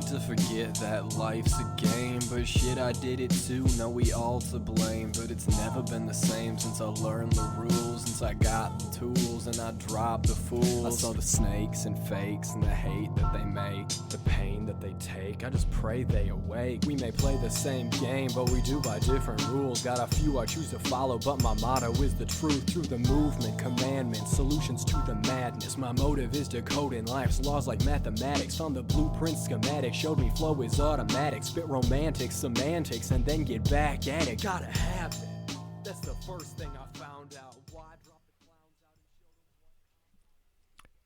to forget that life's a game, but shit, I did it too. No, we all to blame, but it's never been the same since I learned the rules, since I got the tools and I dropped the fools. I saw the snakes and fakes and the hate that they make, the pain that they take. I just pray they awake. We may play the same game, but we do by different rules. Got a few I choose to follow, but my motto is the truth. Through the movement, commandments, solutions to the madness. My motive is decoding life's laws like mathematics. Found the blueprint schematic, showed me flow is automatic. Spit romantic semantics and then get back at it. Gotta have it. That's the first thing I found out. Why drop the clowns out and show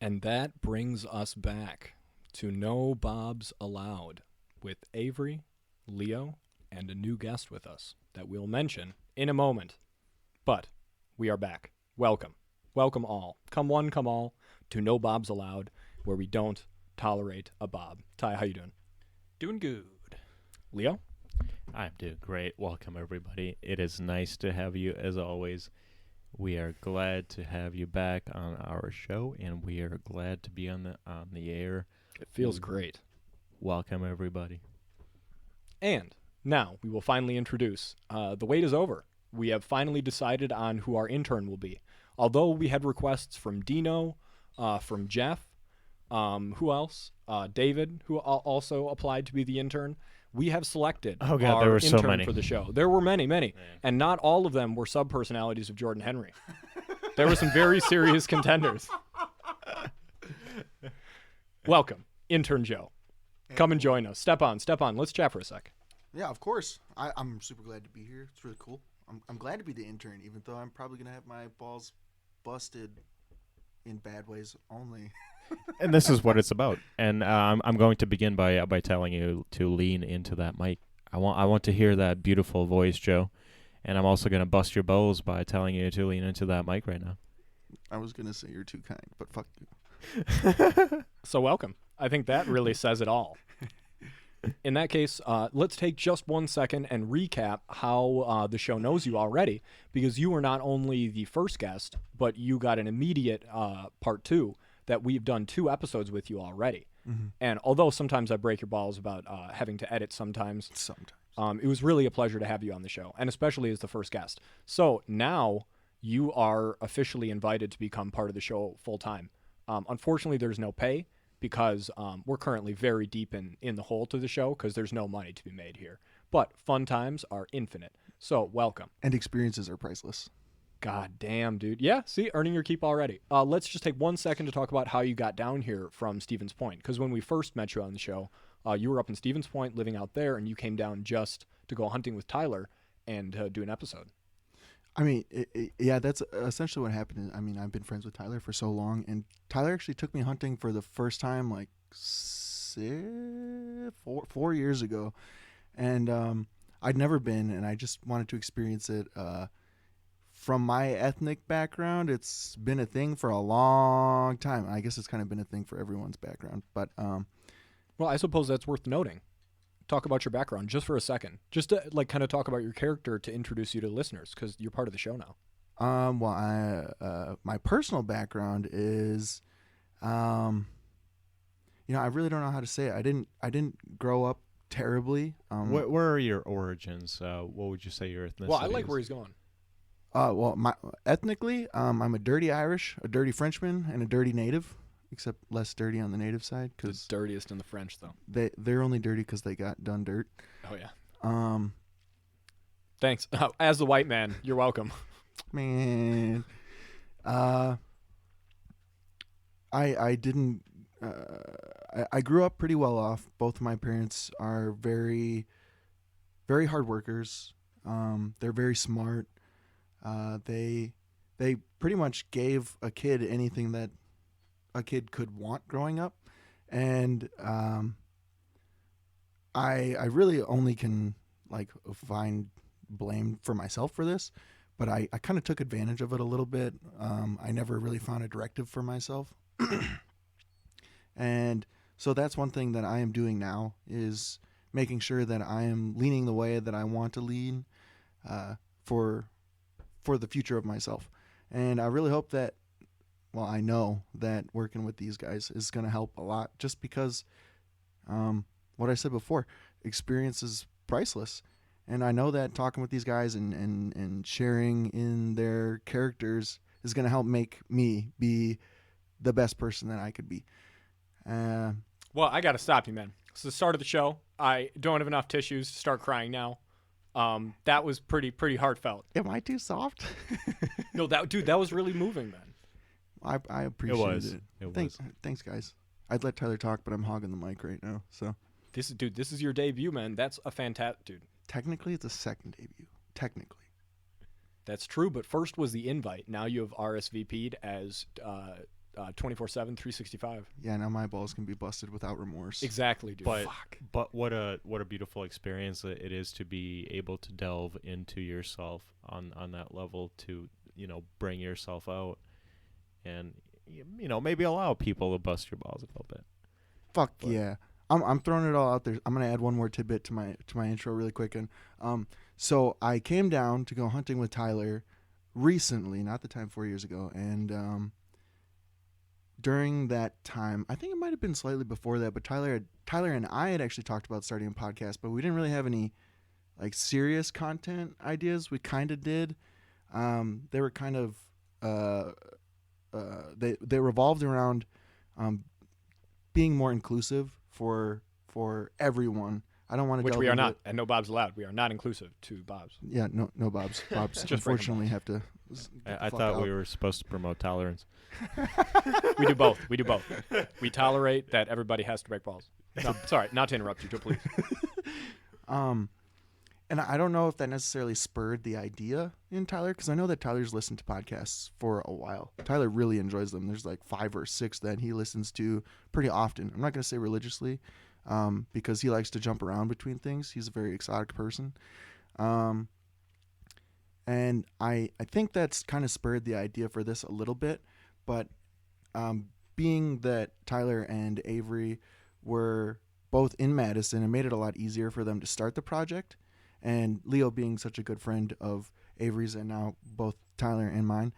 them? And that brings us back to No Bobs Allowed with Avery, Leo, and a new guest with us that we'll mention in a moment. But we are back. Welcome. Welcome all. Come one, come all to No Bobs Allowed, where we don't tolerate a bob. Ty, how you doing? Doing good. Leo? I'm doing great. Welcome, everybody. It is nice to have you, as always. We are glad to have you back on our show, and we are glad to be on the air. It feels great. Welcome, everybody. And now we will finally introduce, the wait is over. We have finally decided on who our intern will be. Although we had requests from Dino, from Jeff, who else? David, who also applied to be the intern. We have selected Oh God, our there were so intern many for the show. There were many, Man. and not all of them were sub-personalities of Jordan Henry. There were some very serious contenders. Welcome, Intern Joe. Come and join us. Step on. Let's chat for a sec. Yeah, of course. I'm super glad to be here. It's really cool. I'm glad to be the intern, even though I'm probably going to have my balls busted in bad ways only. And this is what it's about. And I'm going to begin by telling you to lean into that mic. I want to hear that beautiful voice, Joe. And I'm also going to bust your balls by telling you to lean into that mic right now. I was going to say you're too kind, but fuck you. So welcome. I think that really says it all. In that case, let's take just 1 second and recap how the show knows you already, because you were not only the first guest, but you got an immediate part 2 that we've done 2 episodes with you already. Mm-hmm. And although sometimes I break your balls about having to edit sometimes, it was really a pleasure to have you on the show, and especially as the first guest. So now you are officially invited to become part of the show full time. Unfortunately, there's no pay, because we're currently very deep in the hole to the show because there's no money to be made here. But fun times are infinite. So welcome. And experiences are priceless. God damn, dude. Yeah, see, earning your keep already. Let's just take 1 second to talk about how you got down here from Stevens Point. Because when we first met you on the show, you were up in Stevens Point living out there, and you came down just to go hunting with Tyler and do an episode. I mean, yeah, that's essentially what happened. I mean, I've been friends with Tyler for so long, and Tyler actually took me hunting for the first time like 4 years ago, and I'd never been, and I just wanted to experience it. From my ethnic background, it's been a thing for a long time. I guess it's kind of been a thing for everyone's background, but well, I suppose that's worth noting. Talk about your background just for a second, just to like kind of talk about your character to introduce you to listeners, because you're part of the show now. Well, my personal background is, I really don't know how to say it. I didn't grow up terribly. Where are your origins? What would you say your ethnicity Well, I like is? where he's going. Ethnically, I'm a dirty Irish, a dirty Frenchman, and a dirty native, except less dirty on the native side. The Cause dirtiest in the French, though. they're only dirty because they got done dirt. Oh, yeah. Thanks. As the white man, you're welcome. Man. I didn't, I grew up pretty well off. Both of my parents are very, very hard workers. They're very smart. They pretty much gave a kid anything that a kid could want growing up. And, I really only can like find blame for myself for this, but I kind of took advantage of it a little bit. I never really found a directive for myself. And so that's one thing that I am doing now, is making sure that I am leaning the way that I want to lean, for the future of myself. And I really hope that, well, I know that working with these guys is going to help a lot, just because what I said before, experience is priceless. And I know that talking with these guys and sharing in their characters is going to help make me be the best person that I could be. Well, I got to stop you, man. It's the start of the show. I don't have enough tissues to start crying now. That was pretty heartfelt. Am I too soft? No, that was really moving, man. I appreciate it. It Thanks, guys. I'd let Tyler talk, but I'm hogging the mic right now. So This is your debut, man. That's a fantastic, dude. technically, it's a second debut. Technically. That's true, but first was the invite. Now you have RSVP'd as 24/7, 365. Yeah, now my balls can be busted without remorse. Exactly, dude. But what a beautiful experience it is to be able to delve into yourself on that level, to bring yourself out, and maybe allow people to bust your balls a little bit. Fuck yeah. I'm throwing it all out there. I'm gonna add one more tidbit to my intro really quick. And so I came down to go hunting with Tyler recently, not the time 4 years ago, and during that time, I think it might have been slightly before that, but Tyler and I had actually talked about starting a podcast, but we didn't really have any like serious content ideas. We kind of did. They were kind of they revolved around being more inclusive for everyone. I don't want to. Which we are not, and no Bobs allowed. We are not inclusive to Bobs. Yeah, no Bobs. Bobs Just unfortunately have to. I thought we were supposed to promote tolerance. We do both. We tolerate that everybody has to break balls. No, sorry, not to interrupt you, Joe, please. And I don't know if that necessarily spurred the idea in Tyler, because I know that Tyler's listened to podcasts for a while. Tyler really enjoys them. There's like 5 or 6 that he listens to pretty often. I'm not going to say religiously, because he likes to jump around between things. He's a very exotic person. And I think that's kind of spurred the idea for this a little bit. But being that Tyler and Avery were both in Madison, it made it a lot easier for them to start the project. And Leo being such a good friend of Avery's and now both Tyler and mine,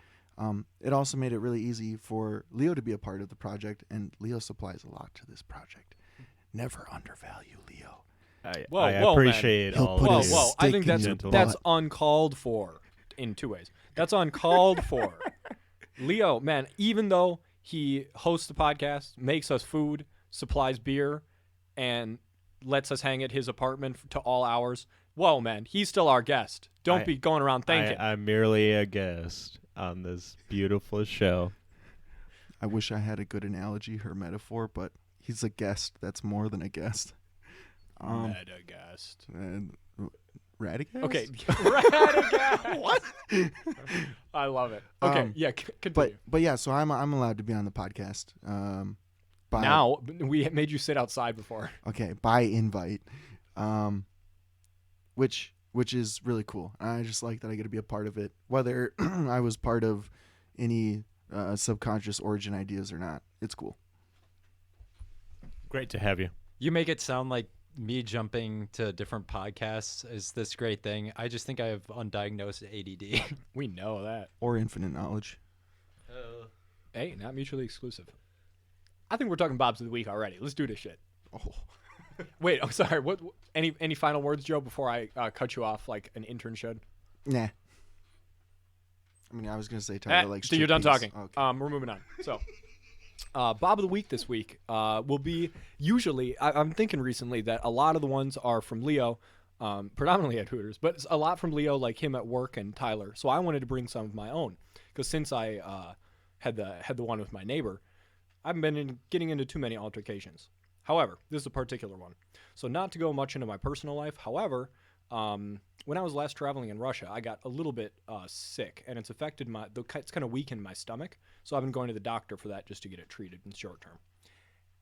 it also made it really easy for Leo to be a part of the project. And Leo supplies a lot to this project. Never undervalue Leo. I appreciate man. all He'll put of his you. Whoa! I think stick in that's your butt. uncalled for in 2 ways. That's uncalled for. Leo, man, even though he hosts the podcast, makes us food, supplies beer, and lets us hang at his apartment to all hours. Whoa, man, he's still our guest. Don't be going around thanking. I'm merely a guest on this beautiful show. I wish I had a good analogy or metaphor, but he's a guest. That's more than a guest. Metagast. And Radagast? Okay. Radagast. What? I love it. Okay, yeah, continue. But yeah, so I'm allowed to be on the podcast. By, Now, we made you sit outside before. okay, by invite, which is really cool. I just like that I get to be a part of it, whether I was part of any subconscious origin ideas or not. It's cool. Great to have you. You make it sound like me jumping to different podcasts is this great thing. I just think I have undiagnosed ADD. We know that. Or infinite knowledge. Hey, not mutually exclusive. I think we're talking Bobs of the Week already. Let's do this shit. Oh, Wait, I'm sorry. What? Any final words, Joe, before I cut you off like an intern should? nah. I mean, I was gonna say Tyler likes. So you're done chickpeas. talking. Okay. We're moving on. So, Bob of the Week this week will be usually. I'm thinking recently that a lot of the ones are from Leo, predominantly at Hooters, but it's a lot from Leo, like him at work and Tyler. So I wanted to bring some of my own because since I had the one with my neighbor, I haven't been getting into too many altercations. However, this is a particular one. So not to go much into my personal life. However, when I was last traveling in Russia, I got a little bit sick, and it's affected it's kind of weakened my stomach. So I've been going to the doctor for that just to get it treated in the short term.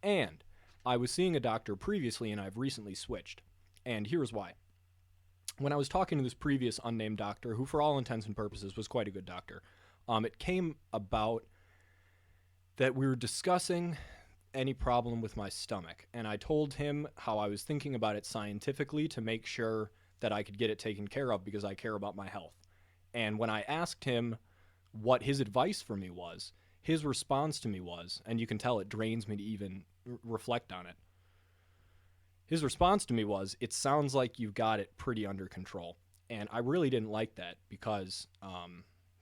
And I was seeing a doctor previously, and I've recently switched. And here's why. When I was talking to this previous unnamed doctor, who for all intents and purposes was quite a good doctor, it came about that we were discussing any problem with my stomach. And I told him how I was thinking about it scientifically to make sure that I could get it taken care of because I care about my health. And when I asked him what his advice for me was, his response to me was, and you can tell it drains me to even reflect on it, his response to me was, "It sounds like you've got it pretty under control." And I really didn't like that because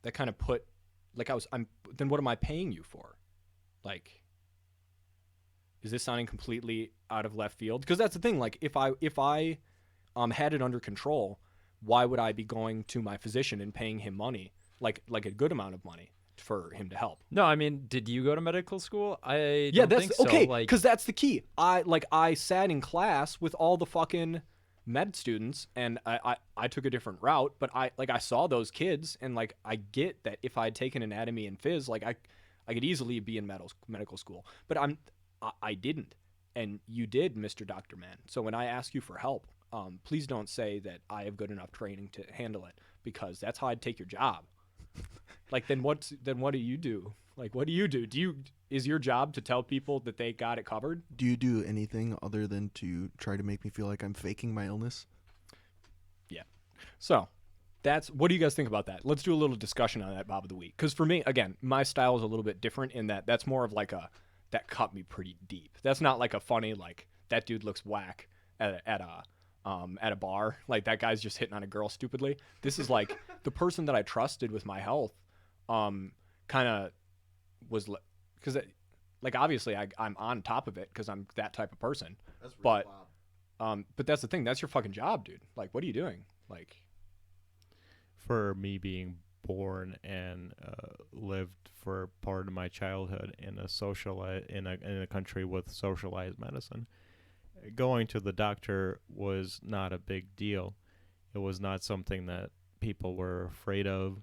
that kind of put, like, then what am I paying you for? Like, is this sounding completely out of left field? Because that's the thing. Like, if I had it under control, why would I be going to my physician and paying him money, like a good amount of money, for him to help? No, I mean, did you go to medical school? I Yeah, don't that's think so. okay. Like, Because that's the key. I sat in class with all the fucking med students, and I took a different route. But I saw those kids, and like I get that if I had taken anatomy and phys, like I could easily be in medical school. But I didn't, and you did, Mr. Doctor Man. So when I ask you for help, please don't say that I have good enough training to handle it, because that's how I'd take your job. Like, then what do you do? Like, what do you do? Is your job to tell people that they got it covered? Do you do anything other than to try to make me feel like I'm faking my illness? Yeah. So what do you guys think about that? Let's do a little discussion on that Bob of the Week. Because for me, again, my style is a little bit different in that's more of like that cut me pretty deep. That's not like a funny, like, that dude looks whack at a bar. Like, that guy's just hitting on a girl stupidly. This is like the person that I trusted with my health, kind of was, because like, obviously I'm on top of it because I'm that type of person. That's really but that's the thing. That's your fucking job, dude. Like, what are you doing? Like, For me being born and lived for part of my childhood in a country with socialized medicine, going to the doctor was not a big deal. It was not something that people were afraid of,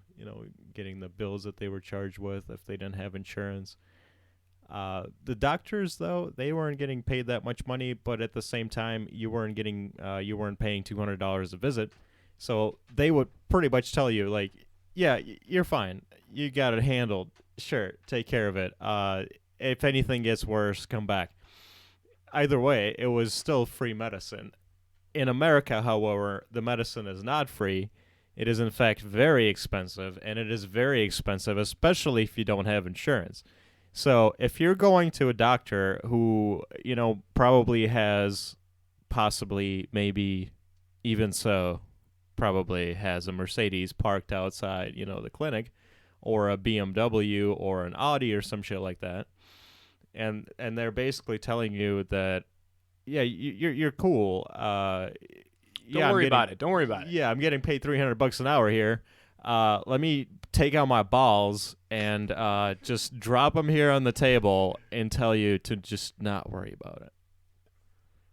getting the bills that they were charged with if they didn't have insurance. The doctors, though, they weren't getting paid that much money, but at the same time, you weren't paying $200 a visit. So they would pretty much tell you, like, yeah, you're fine. You got it handled. Sure, take care of it. If anything gets worse, come back. Either way, it was still free medicine. In America, however, the medicine is not free. It is, in fact, very expensive, and it is very expensive, especially if you don't have insurance. So if you're going to a doctor who, probably has, maybe even so, probably has a Mercedes parked outside, the clinic, or a BMW or an Audi or some shit like that, and they're basically telling you that, yeah, you're cool. don't worry about it. Don't worry about it. Yeah, I'm getting paid $300 an hour here. Let me take out my balls and just drop them here on the table and tell you to just not worry about it.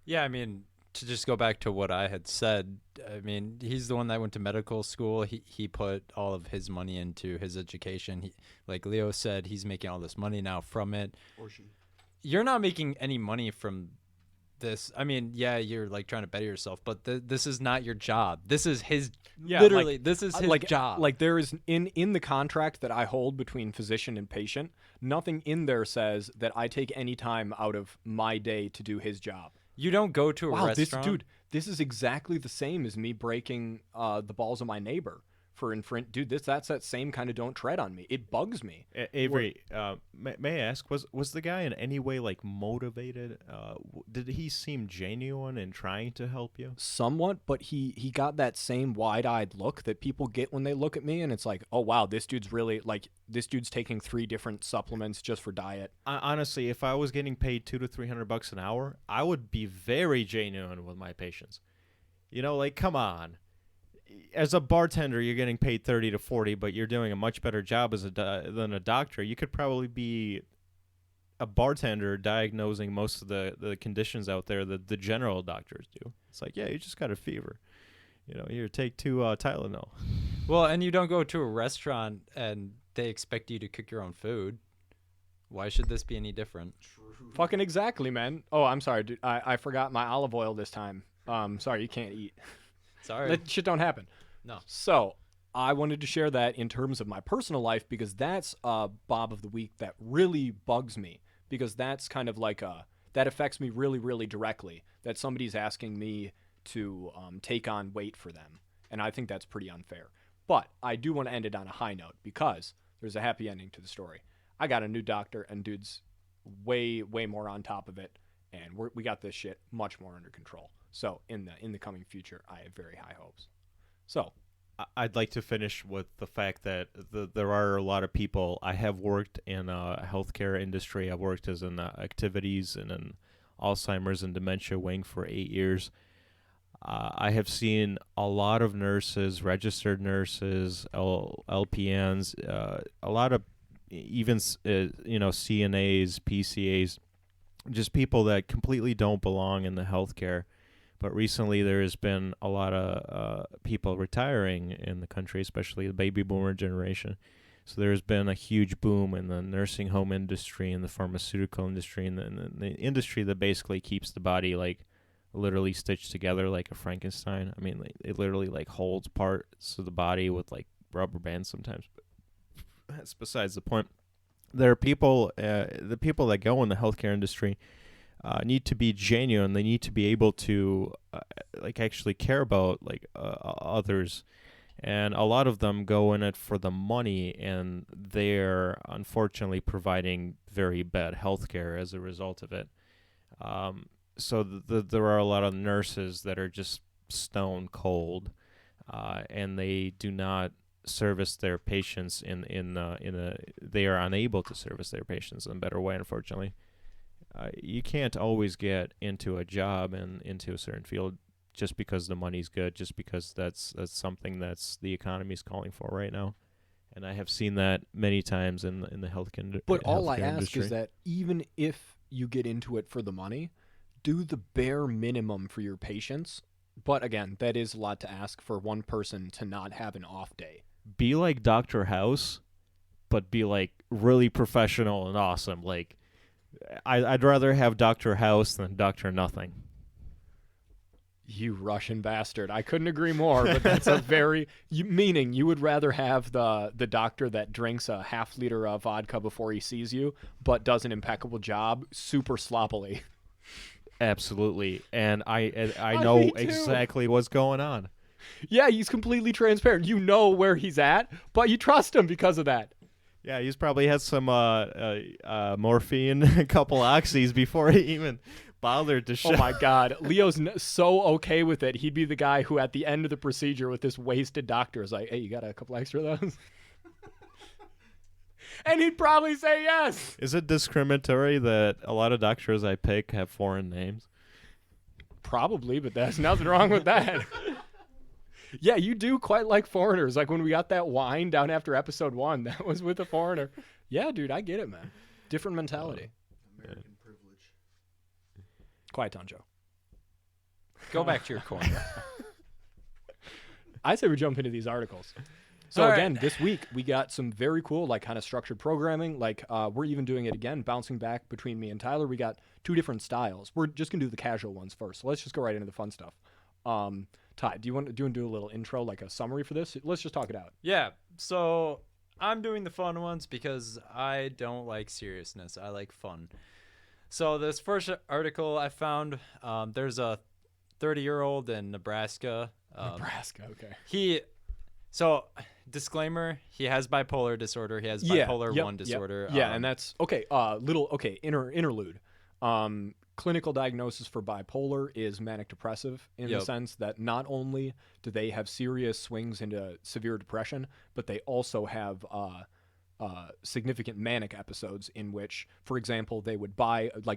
yeah, I mean, to just go back to what I had said, I mean, he's the one that went to medical school. He put all of his money into his education. Like Leo said, he's making all this money now from it. Or she. You're not making any money from this. I mean, yeah, you're like trying to better yourself, but this is not your job. This is his. Yeah, literally, like, this is his job. Like, there is in the contract that I hold between physician and patient, nothing in there says that I take any time out of my day to do his job. you don't go to a restaurant. This is exactly the same as me breaking the balls of my neighbor for infringement. Dude, that's that same kind of don't tread on me. It bugs me. Avery, may I ask, was the guy in any way like motivated? Did he seem genuine in trying to help you? Somewhat, but he got that same wide-eyed look that people get when they look at me, and it's like, oh wow, this dude's taking 3 different supplements just for diet. Honestly, if I was getting paid $200 to $300 an hour, I would be very genuine with my patients. Like, come on. As a bartender, you're getting paid 30 to 40, but you're doing a much better job than a doctor. You could probably be a bartender diagnosing most of the conditions out there that the general doctors do. It's like, yeah, you just got a fever. Here, take 2 Tylenol. Well, and you don't go to a restaurant and they expect you to cook your own food. Why should this be any different? Fucking exactly, man. Oh, I'm sorry, dude. I forgot my olive oil this time. Sorry, you can't eat. Sorry. That shit don't happen. No. So I wanted to share that in terms of my personal life, because that's a Bob of the Week that really bugs me, because that's kind of like that affects me really, really directly, that somebody's asking me to take on weight for them. And I think that's pretty unfair. But I do want to end it on a high note, because there's a happy ending to the story. I got a new doctor, and dude's way, way more on top of it. and we got this shit much more under control. So in the coming future, I have very high hopes. So I'd like to finish with the fact that there are a lot of people. I have worked in healthcare industry. I've worked as in activities and an Alzheimer's and dementia wing for 8 years. I have seen a lot of nurses, registered nurses, LPNs, a lot of even CNAs, PCAs, just people that completely don't belong in the healthcare. But recently there has been a lot of people retiring in the country, especially the baby boomer generation. So there's been a huge boom in the nursing home industry and the pharmaceutical industry and the industry that basically keeps the body like literally stitched together like a Frankenstein. I mean, it literally like holds parts of the body with like rubber bands sometimes. But that's besides the point. There are people, the people that go in the healthcare industry need to be genuine. They need to be able to like actually care about like others. And a lot of them go in it for the money, and they're unfortunately providing very bad health care as a result of it. So there are a lot of nurses that are just stone cold, and they do not service their patients they are unable to service their patients in a better way, unfortunately. You can't always get into a job and into a certain field just because the money's good, just because that's something that's the economy's calling for right now. And I have seen that many times in the healthcare. But all I healthcare ask industry. is that even if you get into it for the money, do the bare minimum for your patients. But again, that is a lot to ask for one person to not have an off day. Be like Dr. House, but be like really professional and awesome. Like I'd rather have Dr. House than Dr. Nothing. You Russian bastard. I couldn't agree more, but that's a very... meaning you would rather have the doctor that drinks a half liter of vodka before he sees you, but does an impeccable job super sloppily. Absolutely. And I know Me too. exactly what's going on. Yeah, he's completely transparent. You know where he's at, but you trust him because of that. Yeah, he's probably had some morphine, a couple oxys before he even bothered to show. Oh my God. Leo's so okay with it. He'd be the guy who at the end of the procedure with this wasted doctor is like, hey, you got a couple extra of those? And he'd probably say yes. Is it discriminatory that a lot of doctors I pick have foreign names? Probably, but there's nothing wrong with that. Yeah, you do quite like foreigners. Like when we got that wine down after episode 1, that was with a foreigner. Yeah, dude, I get it, man. Different mentality. American privilege. Quiet down, Joe. Go back to your corner. I say we jump into these articles. So All right. again, this week we got some very cool, like kind of structured programming. Like we're even doing it again, bouncing back between me and Tyler. We got 2 different styles. We're just gonna do the casual ones first. So let's just go right into the fun stuff. Ty, do you want to do a little intro, like a summary for this? Let's just talk it out. Yeah, so I'm doing the fun ones because I don't like seriousness. I like fun. So this first article I found, there's a 30-year-old in Nebraska. Nebraska, okay. Disclaimer, he has bipolar disorder. He has bipolar 1 disorder. Yeah, and that's okay. Interlude. Clinical diagnosis for bipolar is manic depressive in the sense that not only do they have serious swings into severe depression, but they also have significant manic episodes in which, for example, they would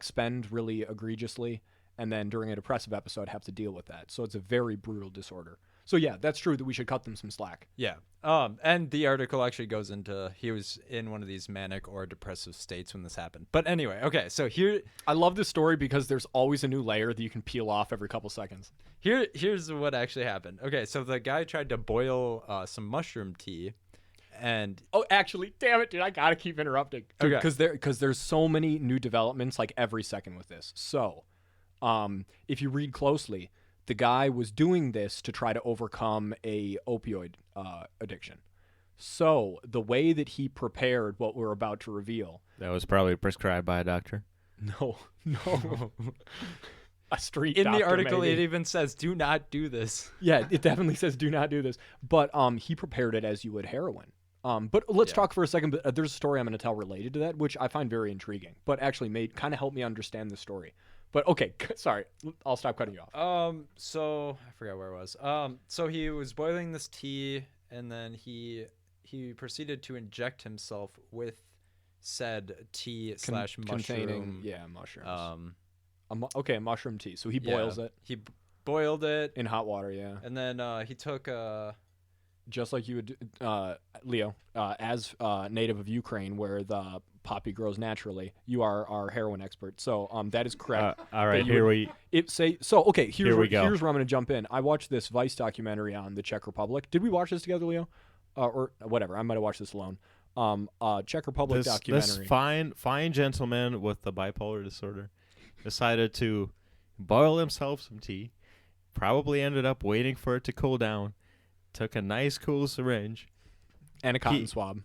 spend really egregiously, and then during a depressive episode have to deal with that. So it's a very brutal disorder. So yeah, that's true that we should cut them some slack. Yeah. And the article actually goes into he was in one of these manic or depressive states when this happened. But anyway, okay, so here I love this story because there's always a new layer that you can peel off every couple seconds. Here's what actually happened. Okay, so the guy tried to boil some mushroom tea, and actually, damn it, dude, I gotta keep interrupting. Okay. Because there's so many new developments like every second with this. So, if you read closely, the guy was doing this to try to overcome a opioid addiction. So the way that he prepared what we're about to reveal. That was probably prescribed by a doctor. No. A street in doctor, the article maybe. it even says, "Do not do this." Yeah, it definitely says do not do this. But he prepared it as you would heroin. But let's talk for a second. There's a story I'm going to tell related to that, which I find very intriguing, but actually kind of helped me understand the story. But okay, sorry. I'll stop cutting you off. So I forgot where I was. So he was boiling this tea, and then he proceeded to inject himself with said tea slash Containing, mushroom. mushrooms. Okay, a mushroom tea. So he Yeah, boils it He boiled it, in hot water, yeah. and then he took Just like you would, Leo, as native of Ukraine, where the poppy grows naturally. You are our heroin expert, so that is correct. All right, you here would- we. Okay. Here we go. Here's where I'm going to jump in. I watched this Vice documentary on the Czech Republic. Did we watch this together, Leo? Or whatever. I might have watched this alone. Czech Republic This documentary. fine gentleman with the bipolar disorder decided to boil himself some tea. Probably ended up waiting for it to cool down. Took a nice cool syringe, And a cotton swab.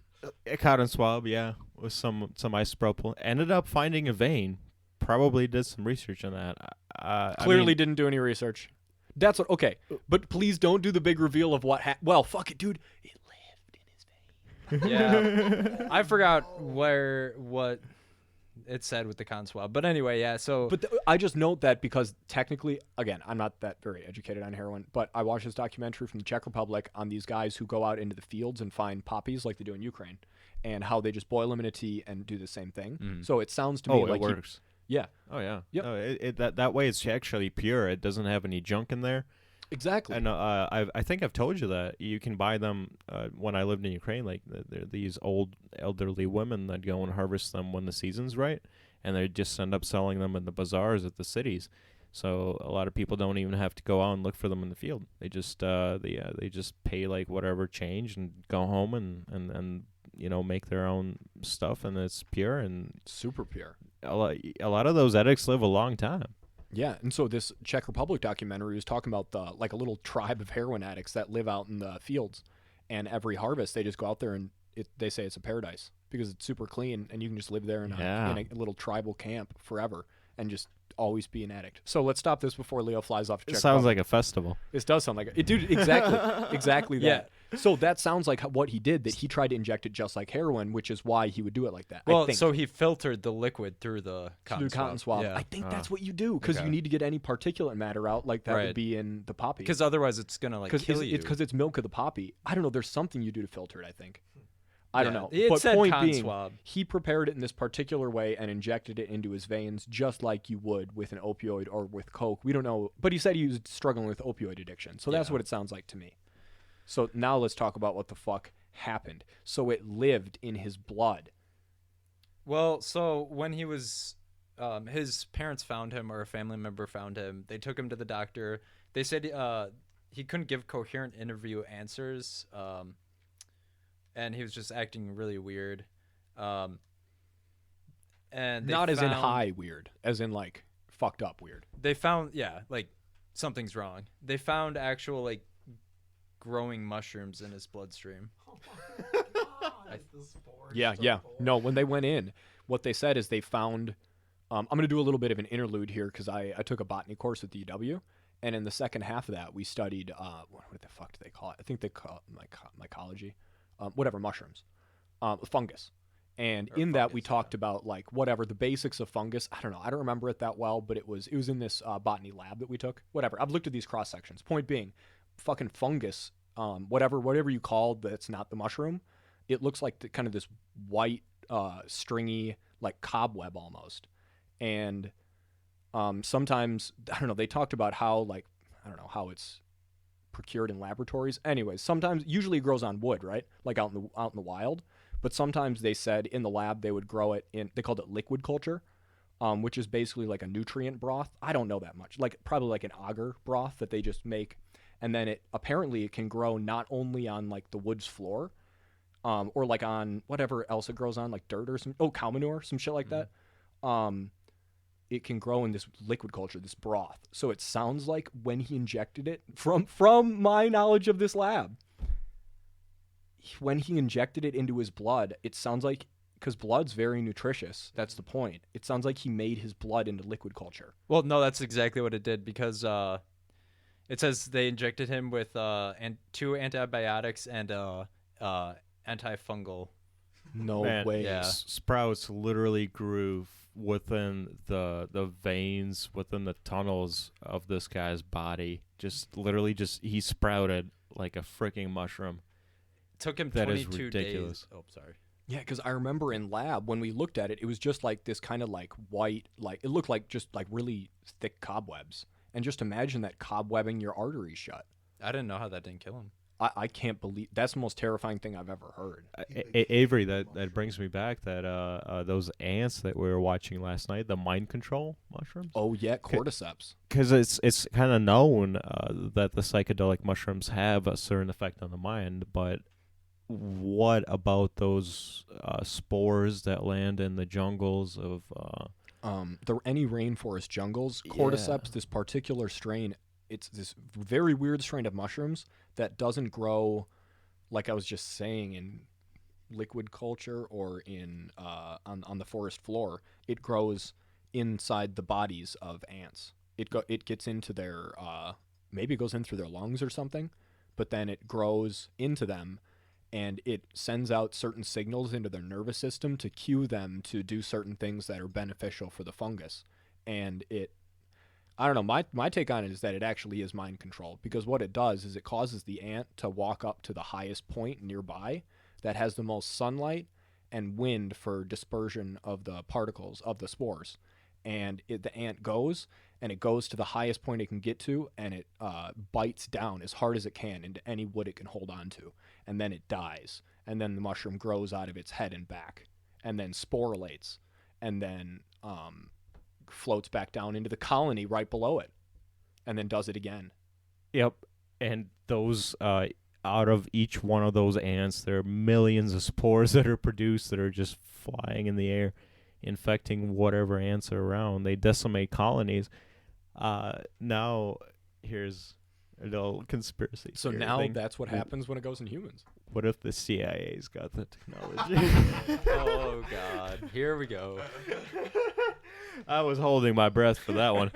a cotton swab, yeah, with some isopropyl. Ended up finding a vein. Probably did some research on that. Clearly didn't do any research. That's what. Okay, but please don't do the big reveal of what. Well, fuck it, dude. It lived in his vein. yeah. I forgot what it said with the con swab, but anyway, yeah. So, But I just note that because technically, again, I'm not that very educated on heroin, but I watched this documentary from the Czech Republic on these guys who go out into the fields and find poppies like they do in Ukraine, and how they just boil them in a tea and do the same thing. So it sounds to me it like works. yeah, Oh yeah. Yep. No, that way it's actually pure. It doesn't have any junk in there. exactly. And I think I've told you that you can buy them when I lived in Ukraine. Like they're these old elderly women that go and harvest them when the season's right, and they just end up selling them in the bazaars at the cities. So a lot of people don't even have to go out and look for them in the field. They just they just pay like whatever change and go home and make their own stuff, and it's pure and Super pure. a lot of those addicts live a long time. Yeah, and so this Czech Republic documentary was talking about like a little tribe of heroin addicts that live out in the fields, and every harvest they just go out there and they say it's a paradise because it's super clean and you can just live there in a little tribal camp forever and just always be an addict. So let's stop this before Leo flies off to It Czech sounds Republic. like a festival. This does sound like it, dude. Exactly that. So that sounds like what he did. That he tried to inject it just like heroin, which is why he would do it like that. I well, think. so he filtered the liquid through the cotton Cotton swab. Yeah. I think that's what you do because Okay. you need to get any particulate matter out, like that would Right. be in the poppy. Because otherwise, it's gonna kill you. It's because it's milk of the poppy. I don't know. There's something you do to filter it. I think. I don't Yeah, know. it But said point cotton being, swab. he prepared it in this particular way and injected it into his veins, just like you would with an opioid or with coke. We don't know, but he said he was struggling with opioid addiction, so that's Yeah. what it sounds like to me. So now let's talk about what the fuck happened. So it lived in his blood. Well, so when he was, his parents found him or a family member found him. They took him to the doctor. They said he couldn't give coherent interview answers, and he was just acting really weird. And they Not as in found- high weird, as in like fucked up weird. They found, something's wrong. They found actual growing mushrooms in his bloodstream. Yeah. No, when they went in, what they said is they found. I'm going to do a little bit of an interlude here because I took a botany course at the UW, and in the second half of that we studied what the fuck do they call it? I think they call it mycology, whatever, mushrooms, fungus. And in that we talked about whatever the basics of fungus. I don't know. I don't remember it that well, but it was in this botany lab that we took. Whatever. I've looked at these cross sections. Point being, fucking fungus, whatever you call that's not the mushroom, it looks like kind of this white, stringy, like cobweb almost. And sometimes, I don't know, they talked about how how it's procured in laboratories. Anyways, sometimes, usually it grows on wood, right? Like out in the wild. But sometimes they said in the lab they would grow it they called it liquid culture, which is basically like a nutrient broth. I don't know that much. Probably like an agar broth that they just make. And then it can grow not only on the wood's floor, or on whatever else it grows on, like dirt or cow manure, some shit like that. It can grow in this liquid culture, this broth. So it sounds like when he injected it, from my knowledge of this lab, when he injected it into his blood, it sounds like, because blood's very nutritious, that's the point. It sounds like he made his blood into liquid culture. Well, no, that's exactly what it did because it says they injected him with 2 antibiotics and antifungal No Man, way. Yeah. Sprouts literally grew within the veins, within the tunnels of this guy's body. He sprouted like a freaking mushroom. Took him That is 22 ridiculous. days. Oh, sorry. Yeah, because I remember in lab when we looked at it, it was just like this kind of like white, like it looked like just like really thick cobwebs. And just imagine that cobwebbing your arteries shut. I didn't know how that didn't kill him. I can't believe that's the most terrifying thing I've ever heard. Avery, that brings me back that those ants that we were watching last night, the mind control mushrooms. Oh yeah, cordyceps. Because it's kind of known that the psychedelic mushrooms have a certain effect on the mind, but what about those spores that land in the jungles of Any rainforest jungles, Yeah. cordyceps, this particular strain, it's this very weird strain of mushrooms that doesn't grow, like I was just saying, in liquid culture or in on the forest floor. It grows inside the bodies of ants. It gets into their maybe it goes in through their lungs or something, but then it grows into them, and it sends out certain signals into their nervous system to cue them to do certain things that are beneficial for the fungus. And I don't know, my take on it is that it actually is mind control, because what it does is it causes the ant to walk up to the highest point nearby that has the most sunlight and wind for dispersion of the particles of the spores. And the ant goes, and it goes to the highest point it can get to, and it bites down as hard as it can into any wood it can hold on to. And then it dies. And then the mushroom grows out of its head and back, and then sporulates, and then floats back down into the colony right below it, and then does it again. Yep. And those out of each one of those ants, there are millions of spores that are produced that are just flying in the air, infecting whatever ants are around. They decimate colonies. Now, here's a little conspiracy. So theory now thing. that's what happens when it goes in humans. What if the CIA's got the technology? Oh, God. Here we go. I was holding my breath for that one.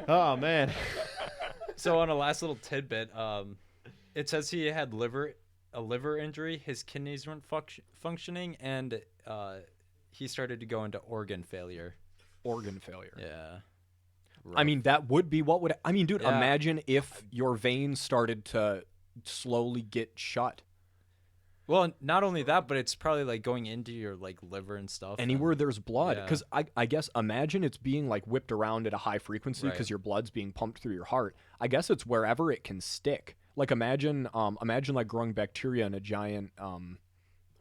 Oh, man. So on a last little tidbit, it says he had a liver injury. His kidneys weren't functioning, and he started to go into organ failure. Organ failure. Yeah. I mean, that would be what would... I mean, dude, Yeah. imagine if your veins started to slowly get shut. Well, not only that, but it's probably like going into your like liver and stuff. Anywhere there's blood. Yeah. Because I guess imagine it's being like whipped around at a high frequency because Right. your blood's being pumped through your heart. I guess it's wherever it can stick. Like imagine like growing bacteria in a giant, I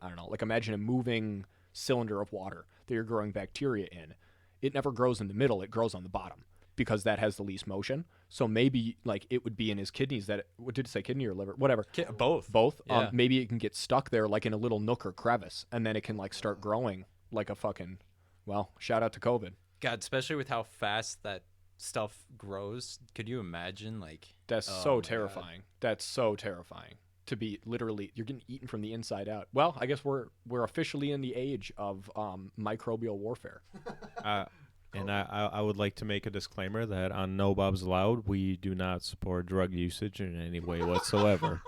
don't know, like imagine a moving cylinder of water that you're growing bacteria in. It never grows in the middle, it grows on the bottom, because that has the least motion. So maybe like it would be in his kidneys that what did it say, kidney or liver, whatever. Both. Yeah. Maybe it can get stuck there like in a little nook or crevice, and then it can like start growing like a fucking, well, shout out to COVID. God, especially with how fast that stuff grows. Could you imagine like That's Oh so my God. terrifying. That's so terrifying to be literally, you're getting eaten from the inside out. Well, I guess we're officially in the age of microbial warfare. And I would like to make a disclaimer that on No Bob's Allowed, we do not support drug usage in any way whatsoever.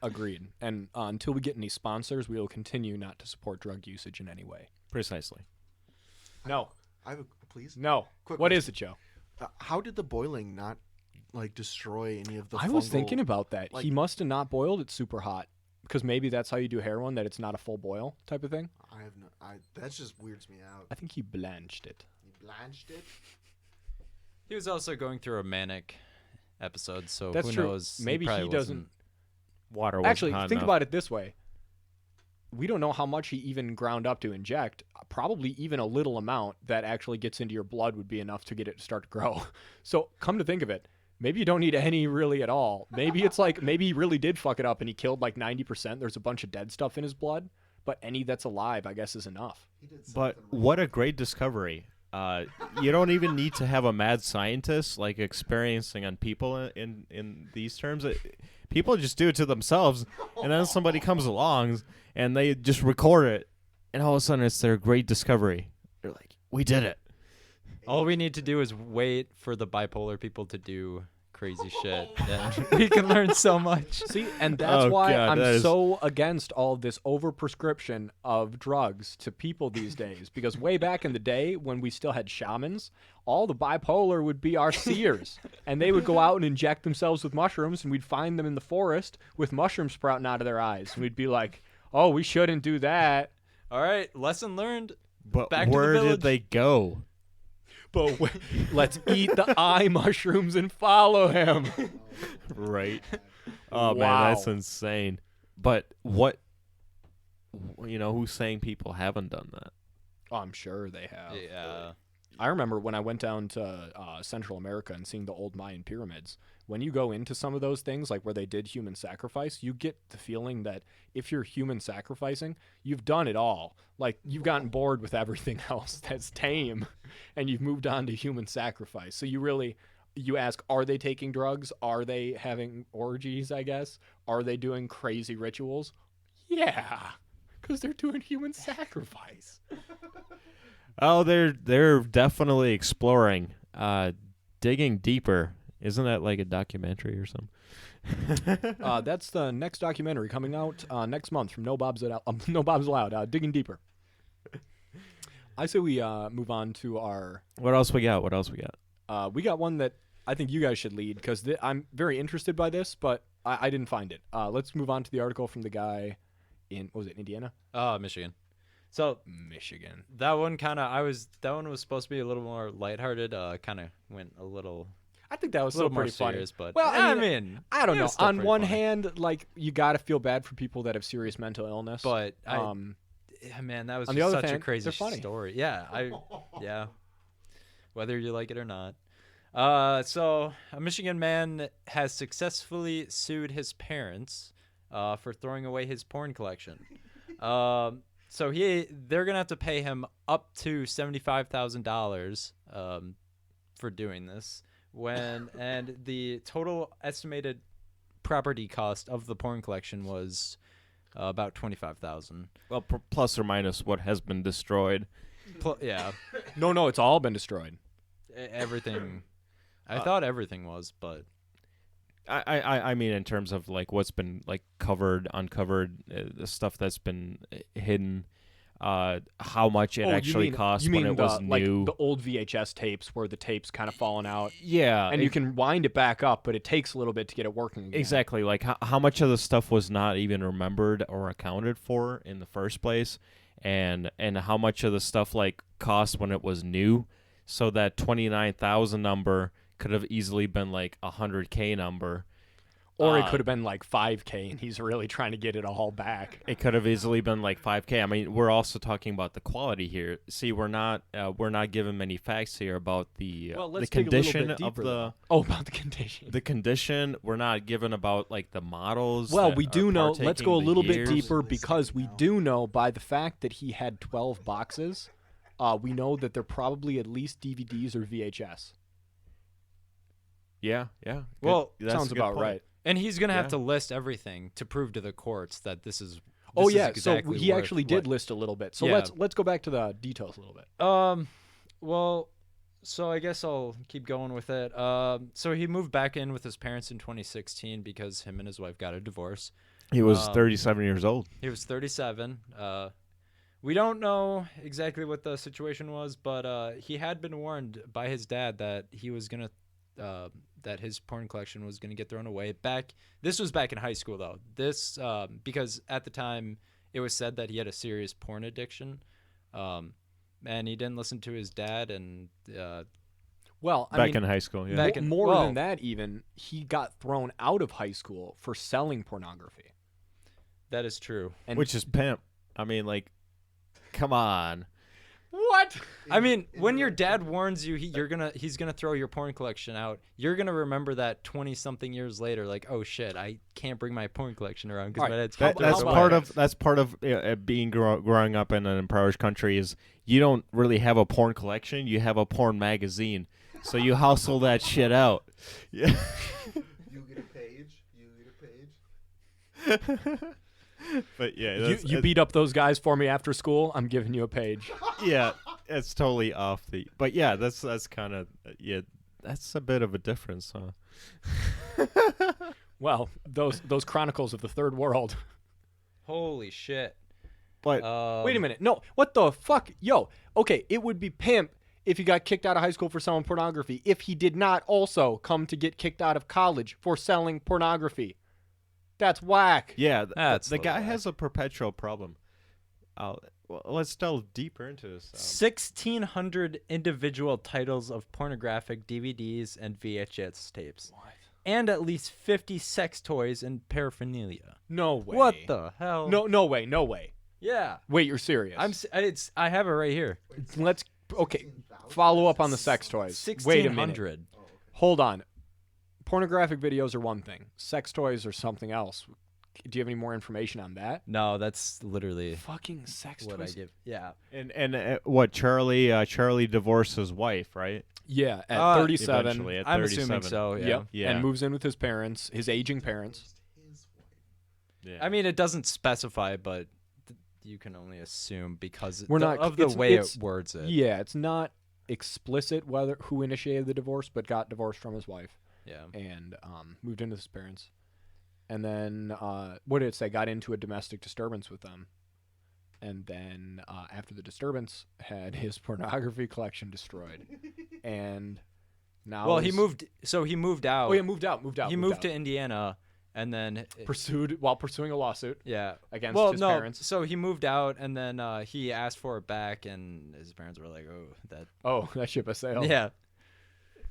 Agreed. And until we get any sponsors, we will continue not to support drug usage in any way. Precisely. No. I have a please. No. Quick What question. is it, Joe? How did the boiling not like destroy any of the? I was fungal- thinking about that. like- He must have not boiled it super hot, because maybe that's how you do heroin, that it's not a full boil type of thing. I have no. That just weirds me out. I think he blanched it. You blanched it. he was also going through a manic episode, so That's who true. knows? Maybe probably he doesn't. wasn't- Water wasn't Actually, hot think enough. about it this way. We don't know how much he even ground up to inject. Probably even a little amount that actually gets into your blood would be enough to get it to start to grow. So come to think of it, maybe you don't need any really at all. Maybe it's like, maybe he really did fuck it up and he killed like 90%. There's a bunch of dead stuff in his blood, but any that's alive, I guess, is enough. He did But something right. what a great discovery. You don't even need to have a mad scientist like experiencing on people in these terms. People just do it to themselves, and then somebody comes along and they just record it, and all of a sudden it's their great discovery. They're like, we did it. All we need to do is wait for the bipolar people to do crazy shit. And we can learn so much. See, and that's Oh, why God, I'm that is- so against all of this overprescription of drugs to people these days. Because way back in the day, when we still had shamans, all the bipolar would be our seers, and they would go out and inject themselves with mushrooms, and we'd find them in the forest with mushrooms sprouting out of their eyes, and we'd be like, "Oh, we shouldn't do that." All right, lesson learned. But Back to the where did village. they go? But let's eat the eye mushrooms and follow him. Right. Oh man, Wow. that's insane. But what? Who's saying people haven't done that? Oh, I'm sure they have. Yeah. I remember when I went down to Central America and seeing the old Mayan pyramids. When you go into some of those things, like where they did human sacrifice, you get the feeling that if you're human sacrificing, you've done it all. Like, you've gotten bored with everything else that's tame, and you've moved on to human sacrifice. So you ask, are they taking drugs? Are they having orgies, I guess? Are they doing crazy rituals? Yeah, because they're doing human sacrifice. Oh, they're definitely exploring, digging deeper. Isn't that like a documentary or something? That's the next documentary coming out next month from No Bob's Allowed. Digging deeper. I say we move on to our. What else we got? We got one that I think you guys should lead because I'm very interested by this, but I didn't find it. Let's move on to the article from the guy in Indiana? Michigan. So Michigan. that one was supposed to be a little more lighthearted. Kind of went a little I think that was a little still more pretty funny. serious, but Well, I I mean, I don't it know. was still On pretty one funny. hand, like, you got to feel bad for people that have serious mental illness. but man, that was on the just other such a hand, crazy they're funny. story. Yeah, whether you like it or not. So a Michigan man has successfully sued his parents for throwing away his porn collection. So they're gonna have to pay him up to $75,000 for doing this. And the total estimated property cost of the porn collection was about $25,000. Well, plus or minus what has been destroyed. Yeah, no, it's all been destroyed. everything. I thought everything was, but I mean, in terms of like what's been like uncovered, the stuff that's been hidden, how much it actually cost when it was like new. the old VHS tapes where the tapes kind of fallen out, Yeah, and you can wind it back up, but it takes a little bit to get it working again. exactly. Like how much of the stuff was not even remembered or accounted for in the first place, and how much of the stuff like cost when it was new. So that 29,000 number could have easily been like a 100K number. Or it could have been like 5K, and he's really trying to get it all back. It could have easily been like 5K. I mean, we're also talking about the quality here. See, we're not given many facts here about the Let's dig a little condition bit of deeper, the though. Oh, about the condition. the condition. We're not given about like the models. Well, that we are do know. Let's partaking, go a the little bit years. deeper because we do know by the fact that he had 12 boxes. We know that they're probably at least DVDs or VHS. Yeah. Good. Well, That's sounds a good about point. right. and he's gonna have Yeah. to list everything to prove to the courts that this is. Oh this is yeah, exactly so he worth actually did what- list a little bit. So Yeah. let's go back to the details a little bit. Well, so I guess I'll keep going with it. So he moved back in with his parents in 2016 because him and his wife got a divorce. He was 37 years old. He was 37. We don't know exactly what the situation was, but he had been warned by his dad that he was gonna that his porn collection was gonna get thrown away. This was back in high school though. This because at the time it was said that he had a serious porn addiction, and he didn't listen to his dad. And Well, I Back mean, in high school, yeah. Back in- more well- than that, even he got thrown out of high school for selling pornography. that is true. And Which is pimp. I mean, like, come on. what? I mean, when your dad warns you, he's gonna throw your porn collection out. You're gonna remember that 20-something years later, like, oh shit, I can't bring my porn collection around because All my right, dad's That's throw it part away. of being growing up in an impoverished country is you don't really have a porn collection. You have a porn magazine, so you hustle that shit out. Yeah. You get a page. You get a page. But yeah, You beat up those guys for me after school. I'm giving you a page. yeah, it's totally off the. But yeah, that's kind of yeah. That's a bit of a difference, huh? Well, those chronicles of the third world. Holy shit. But Wait a minute. No, what the fuck? Yo, okay, it would be pimp if he got kicked out of high school for selling pornography, if he did not also come to get kicked out of college for selling pornography. That's whack. yeah, That's the a little guy whack. has a perpetual problem. Well, let's delve deeper into this. 1,600 individual titles of pornographic DVDs and VHS tapes. What? And at least 50 sex toys and paraphernalia. No way. What the hell? No way. No way. Yeah. Wait, you're serious? I have it right here. Let's follow up on the sex toys. Wait a minute. 1,600. Hold on. Pornographic videos are one thing. Sex toys are something else. Do you have any more information on that? No, that's literally Fucking sex what toys. I give. Yeah. And what Charlie divorced his wife, right? Yeah, at 37. Eventually, at I'm 37. assuming so. Yeah. Yep. Yeah. And moves in with his parents, his aging parents. Yeah. I mean, it doesn't specify, but you can only assume because We're not- of the it's- way it's- it words it. Yeah, it's not explicit who initiated the divorce, but got divorced from his wife Yeah. and moved in with his parents. And then, what did it say? Got into a domestic disturbance with them. And then, after the disturbance, had his pornography collection destroyed. And now. Well, he moved. So he moved out. Oh, yeah, moved out. He moved to Indiana, and then while pursuing a lawsuit yeah against well, his no, parents. So he moved out, and then he asked for it back, and his parents were like, "Oh, that." Oh, that ship has sailed. Yeah.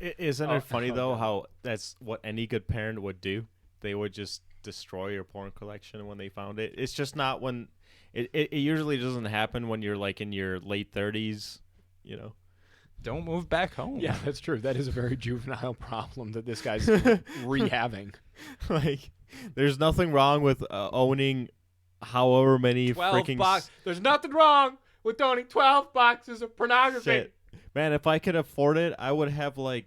Isn't Oh, it funny oh, though God. how that's what any good parent would do? They would just destroy your porn collection when they found it. It's just not when it usually doesn't happen when you're like in your late 30s, you know. Don't move back home. Yeah, that's true. That is a very juvenile problem that this guy's rehabbing. Like there's nothing wrong with owning however many 12 freaking boxes. There's nothing wrong with owning 12 boxes of pornography. shit. Man, if I could afford it, I would have like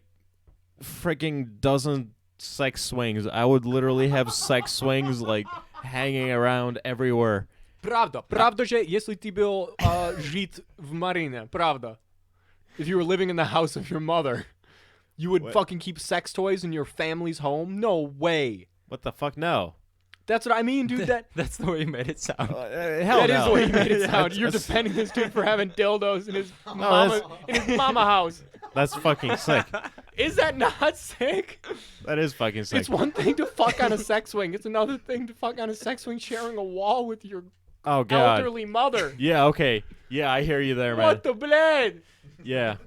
freaking dozen sex swings. I would literally have sex swings like hanging around everywhere. Правда, že если ты был жить в Марине, правда. If you were living in the house of your mother, you would What? fucking keep sex toys in your family's home? No way. What the fuck? No. That's what I mean, dude. That's the way you made it sound. Hell That no. is the way he made it sound. That's- You're that's- defending this dude for having dildos in his that's- mama house. That's fucking sick. Is that not sick? That is fucking sick. It's one thing to fuck on a sex swing. It's another thing to fuck on a sex swing sharing a wall with your Oh god. elderly mother. Yeah. Okay. Yeah, I hear you there, man. What the bled? Yeah.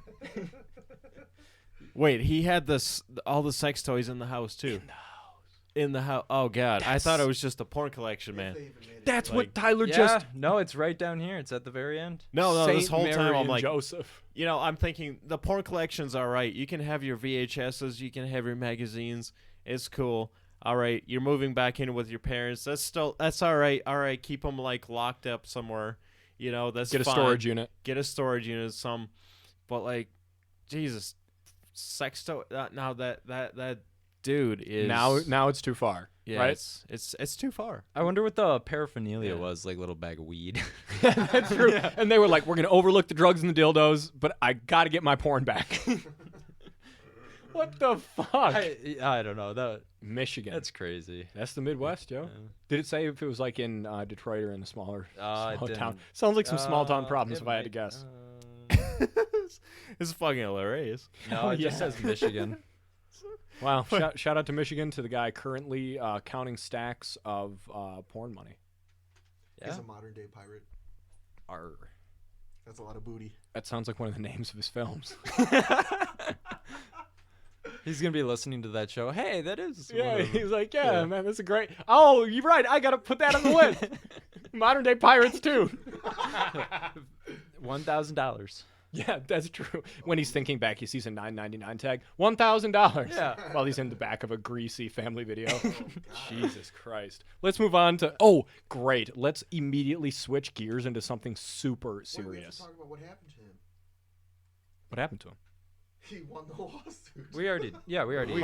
Wait, he had all the sex toys in the house too. In the house. Oh god, I thought it was just a porn collection, man. That's Like- what Tyler Yeah. just. No, it's right down here. It's at the very end. No, Saint this whole Mary time I'm and like, Joseph. you know, I'm thinking the porn collection's all right. You can have your VHSs, you can have your magazines. It's cool. All right, you're moving back in with your parents. That's all right. All right, keep them like locked up somewhere. You know, that's Get a fine. storage unit. Get a storage unit. But like, Jesus, sex toy. Now that dude is Now it's too far. yeah, right? It's too far. I wonder what the paraphernalia Yeah. was, like a little bag of weed. That's true. And they were like, we're going to overlook the drugs and the dildos, but I got to get my porn back. What the fuck? I don't know. Michigan. That's crazy. That's the Midwest, Joe. Did it say if it was like in Detroit or in a smaller I small town? didn't. Sounds like some small town Uh, problems it if I had to might- guess. It's fucking hilarious. No, it just Yeah. says Michigan. Wow. Shout out to Michigan, to the guy currently counting stacks of porn money. Yeah. He's a modern day pirate. That's a lot of booty. That sounds like one of the names of his films. He's gonna be listening to that show. Hey, that is. one Yeah, of them. he was like, yeah, Yeah. man, that's a great. Oh, you're right. I got to put that on the list. Modern day pirates, too. $1,000. Yeah, that's true. When he's thinking back, he sees a $9.99 tag, $1,000. Yeah. While he's in the back of a greasy family video. Jesus Christ. Let's move on to. Oh, great. Let's immediately switch gears into something super Wait, we have serious. to talk about what happened to him. What happened to him? He won the lawsuit. We already.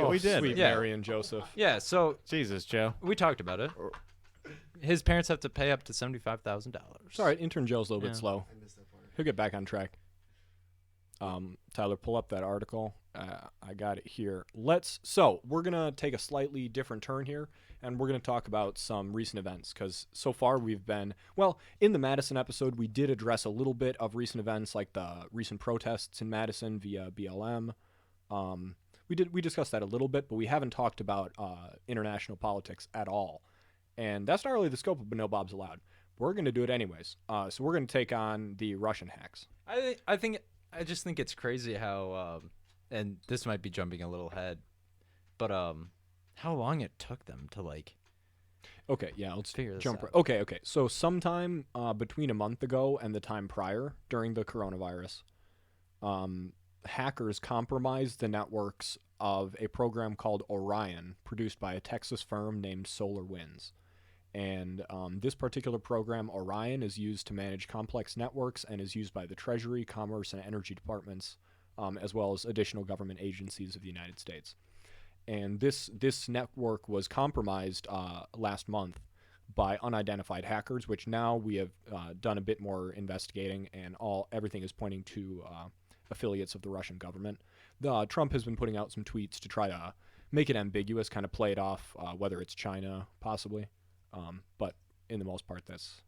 We did. Sweet Yeah. Mary and Joseph. Yeah. So Jesus, Joe. we talked about it. His parents have to pay up to $75,000. Sorry, intern Joe's a little bit Yeah. slow. I missed that part. He'll get back on track. Tyler, pull up that article I got it here. So we're gonna take a slightly different turn here, and we're gonna talk about some recent events because so far we've been in the Madison episode we did address a little bit of recent events like the recent protests in Madison via BLM. We discussed that a little bit, but we haven't talked about international politics at all, and that's not really the scope of No Bob's Allowed. We're gonna do it anyways. So we're gonna take on the Russian hacks. I just think it's crazy how and this might be jumping a little ahead, but how long it took them to Okay, yeah, let's figure this jump. out. Okay. So sometime between a month ago and the time prior, during the coronavirus, hackers compromised the networks of a program called Orion, produced by a Texas firm named SolarWinds. And this particular program, Orion, is used to manage complex networks and is used by the Treasury, Commerce, and Energy departments, as well as additional government agencies of the United States. And this network was compromised last month by unidentified hackers, which now we have done a bit more investigating, and everything is pointing to affiliates of the Russian government. Trump has been putting out some tweets to try to make it ambiguous, kind of play it off, whether it's China, possibly. But in the most part, that's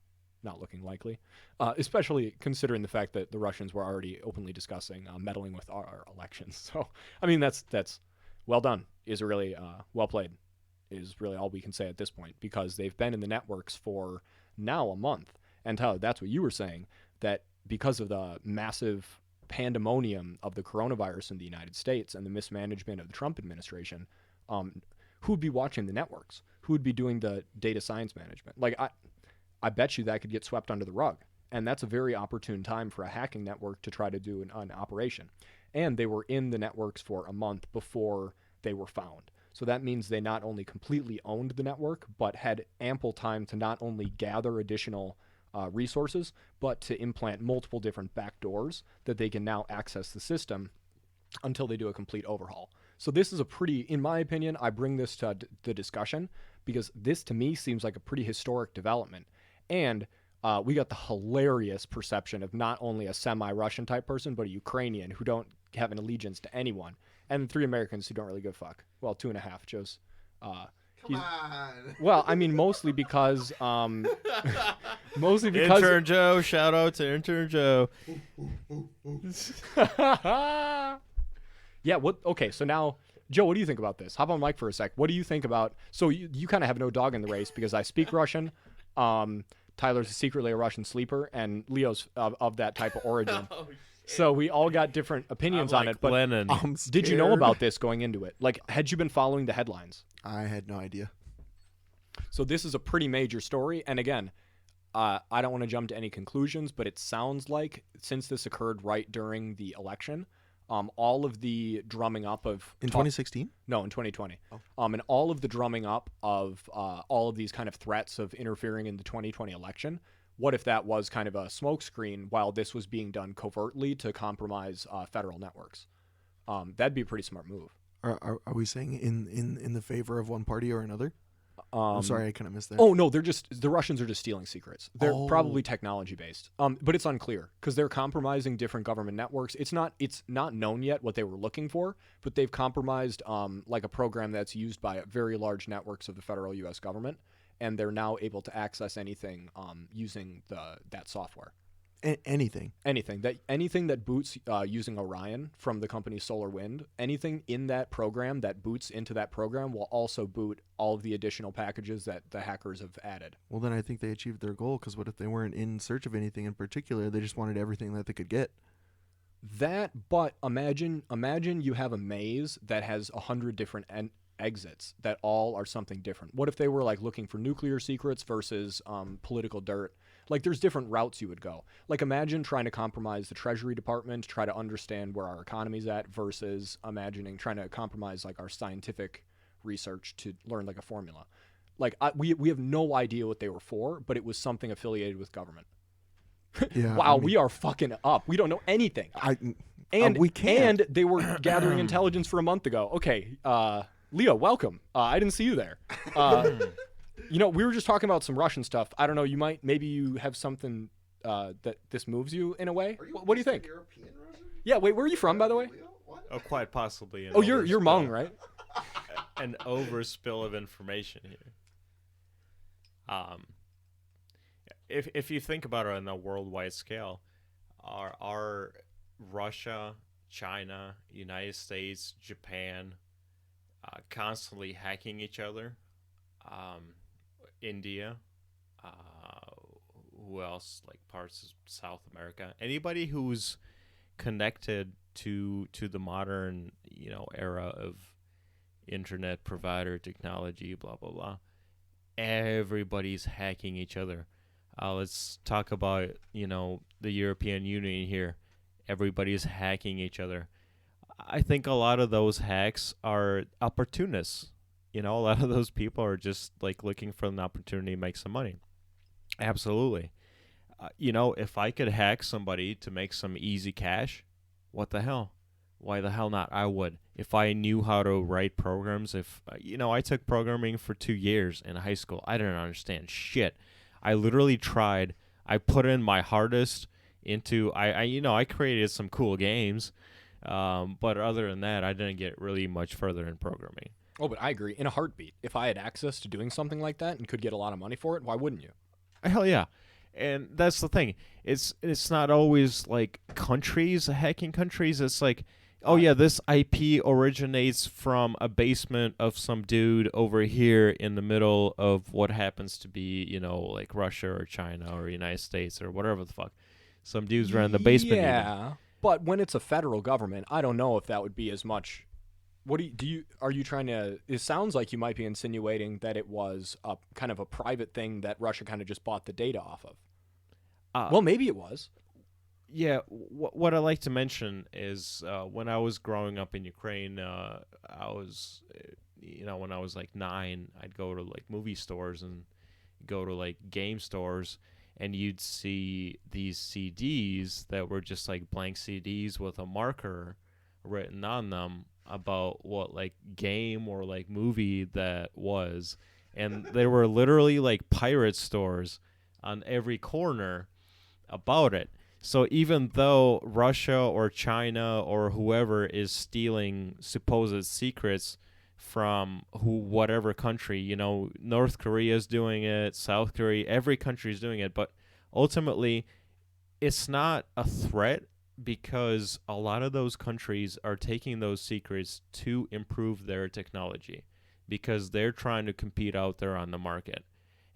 not looking likely, especially considering the fact that the Russians were already openly discussing meddling with our elections. So, I mean, that's well done, is really well played, is really all we can say at this point, because they've been in the networks for now a month. And Tyler, that's what you were saying, that because of the massive pandemonium of the coronavirus in the United States and the mismanagement of the Trump administration, who would be watching the networks? Who would be doing the data science management? Like, I bet you that could get swept under the rug. And that's a very opportune time for a hacking network to try to do an operation. And they were in the networks for a month before they were found. So that means they not only completely owned the network, but had ample time to not only gather additional resources, but to implant multiple different backdoors that they can now access the system until they do a complete overhaul. So this is a pretty, in my opinion, I bring this to the discussion because this to me seems like a pretty historic development. And we got the hilarious perception of not only a semi-Russian type person, but a Ukrainian who don't have an allegiance to anyone. And 3 Americans who don't really give a fuck. Well, 2.5. Joe's. Come on. Well, I mean, mostly because. Intern Joe, shout out to Intern Joe. Yeah. Okay. So now, Joe, what do you think about this? Hop on mic for a sec. What do you think about? So you kind of have no dog in the race because I speak Russian. Tyler's secretly a Russian sleeper, and Leo's of that type of origin. So we all got different opinions on it. But Lenin. did you know about this going into it? Like, had you been following the headlines? I had no idea. So this is a pretty major story. And again, I don't want to jump to any conclusions, but it sounds like since this occurred right during the election, all of the drumming up of... In 2016? No, in 2020. Oh. And all of the drumming up of all of these kind of threats of interfering in the 2020 election, what if that was kind of a smokescreen while this was being done covertly to compromise federal networks? That'd be a pretty smart move. Are we saying in the favor of one party or another? I'm sorry, I kind of missed that. Oh no, the Russians are just stealing secrets. They're Oh. probably technology based. But it's unclear because they're compromising different government networks. It's not known yet what they were looking for, but they've compromised like a program that's used by very large networks of the federal U.S. government, and they're now able to access anything using that software. Anything. Anything that boots using Orion from the company SolarWinds, anything in that program that boots into that program will also boot all of the additional packages that the hackers have added. Well, then I think they achieved their goal, because what if they weren't in search of anything in particular? They just wanted everything that they could get. But imagine you have a maze that has 100 different exits that all are something different. What if they were like looking for nuclear secrets versus political dirt? Like, there's different routes you would go. Like, imagine trying to compromise the Treasury Department to try to understand where our economy's at versus imagining trying to compromise like our scientific research to learn like a formula. Like, we have no idea what they were for, but it was something affiliated with government. Yeah. Wow, we are fucking up. We don't know anything. And we can't. And they were gathering intelligence for a month ago. Okay, Leo, welcome. I didn't see you there. You know, we were just talking about some Russian stuff. I don't know. Maybe you have something that this moves you in a way. What do you think? European Russian? Yeah. Wait, where are you from, by the way? quite possibly. Oh, you're Hmong, right? An overspill of information here. If you think about it on a worldwide scale, are Russia, China, United States, Japan constantly hacking each other? India, who else? Like parts of South America. Anybody who's connected to the modern era of internet provider technology, blah blah blah. Everybody's hacking each other. Let's talk about the European Union here. Everybody's hacking each other. I think a lot of those hacks are opportunists. A lot of those people are just like looking for an opportunity to make some money. Absolutely. If I could hack somebody to make some easy cash, what the hell? Why the hell not? I would. If I knew how to write programs, I took programming for 2 years in high school. I didn't understand shit. I literally tried. I put in my hardest into, I created some cool games. But other than that, I didn't get really much further in programming. Oh, but I agree. In a heartbeat. If I had access to doing something like that and could get a lot of money for it, why wouldn't you? Hell yeah. And that's the thing. It's not always like countries, hacking countries. It's like, oh yeah, this IP originates from a basement of some dude over here in the middle of what happens to be, like Russia or China or United States or whatever the fuck. Some dudes ran the basement. Yeah, but when it's a federal government, I don't know if that would be as much. What are you trying to? It sounds like you might be insinuating that it was a kind of a private thing that Russia kind of just bought the data off of. Well, maybe it was. Yeah, what I like to mention is when I was growing up in Ukraine, I was, when I was like 9, I'd go to like movie stores and go to like game stores, and you'd see these CDs that were just like blank CDs with a marker written on them about what like game or like movie that was. And there were literally like pirate stores on every corner about it. So even though Russia or China or whoever is stealing supposed secrets from whatever country, North Korea is doing it, South Korea, every country is doing it, but ultimately it's not a threat because a lot of those countries are taking those secrets to improve their technology because they're trying to compete out there on the market.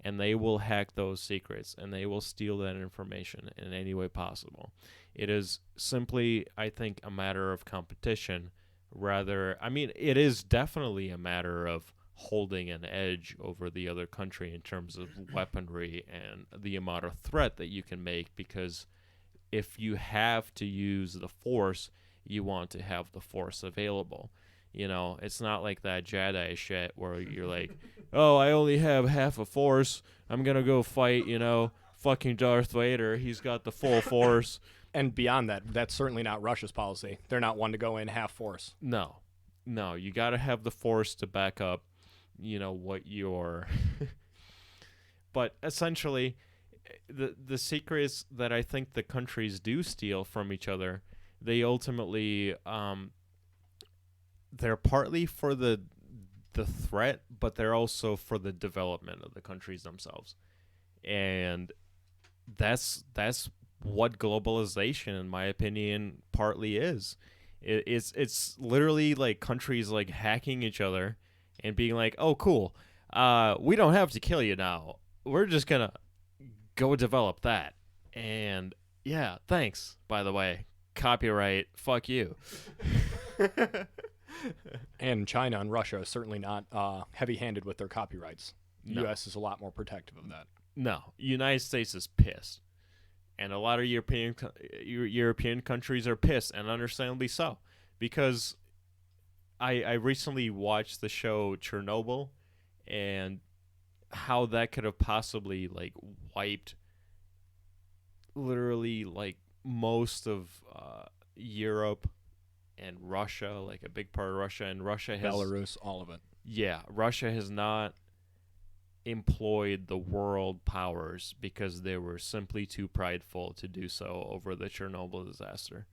And they will hack those secrets, and they will steal that information in any way possible. It is simply, I think, a matter of competition. It is definitely a matter of holding an edge over the other country in terms of weaponry and the amount of threat that you can make, because if you have to use the force, you want to have the force available. It's not like that Jedi shit where you're like, oh, I only have half a force. I'm going to go fight, fucking Darth Vader. He's got the full force. And beyond that, that's certainly not Russia's policy. They're not one to go in half force. No, you got to have the force to back up, what you're. But essentially, the secrets that I think the countries do steal from each other, they ultimately, they're partly for the threat, but they're also for the development of the countries themselves. And that's what globalization, in my opinion, partly is. It's literally like countries like hacking each other and being like, oh, cool, we don't have to kill you now. We're just going to go develop that. And yeah, thanks, by the way. Copyright, fuck you. And China and Russia are certainly not heavy-handed with their copyrights. The No. U.S. is a lot more protective of that. No, United States is pissed. And a lot of European countries are pissed, and understandably so. Because I recently watched the show Chernobyl, and how that could have possibly like wiped literally like most of Europe and Russia, like a big part of Russia, and Russia has Belarus, all of it. Yeah, Russia has not employed the world powers because they were simply too prideful to do so over the Chernobyl disaster.